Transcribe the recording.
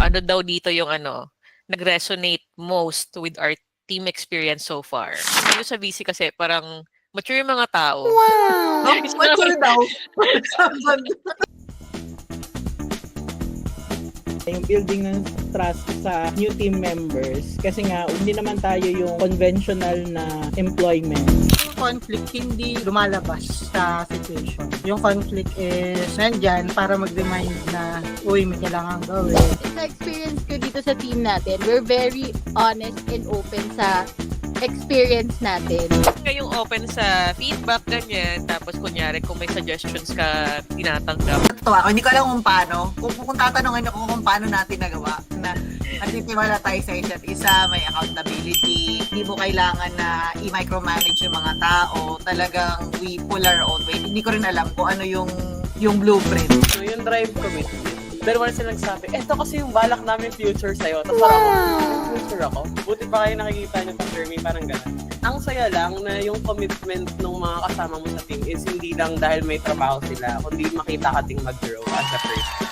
ano daw dito yung nag-resonate most with our team experience so far. Dito sa VC kasi parang mature yung mga tao. Wow! Mature daw. Yung building ng trust sa new team members kasi nga hindi naman tayo yung conventional na employment. Yung conflict hindi lumalabas sa situation. Yung conflict is nandyan para mag-remind na, uy, may kailangan gawin. Sa experience ko dito sa team natin, we're very honest and open sa experience natin. Ngayong open sa feedback, ganyan. Tapos kunyari kung may suggestions ka, tinatanggap. Natuwa ako. Hindi ko alam kung paano. Kung tatanungin ako kung paano natin nagawa na natitiwala tayo sa isa't isa, may accountability, hindi mo kailangan na i-micromanage yung mga tao. Talagang we pull our own weight. Hindi ko rin alam kung ano yung blueprint. So yung drive commitment. Dalawa na silang sabi, eto kasi yung balak namin future sa'yo. Tapos parang ako, future ako. Buti pa kayo nakikita nyo sa Jeremy, parang gano'n. Ang saya lang na yung commitment ng mga kasama mo sa team is hindi lang dahil may trabaho sila, kundi makita ka ting mag-grow as a person.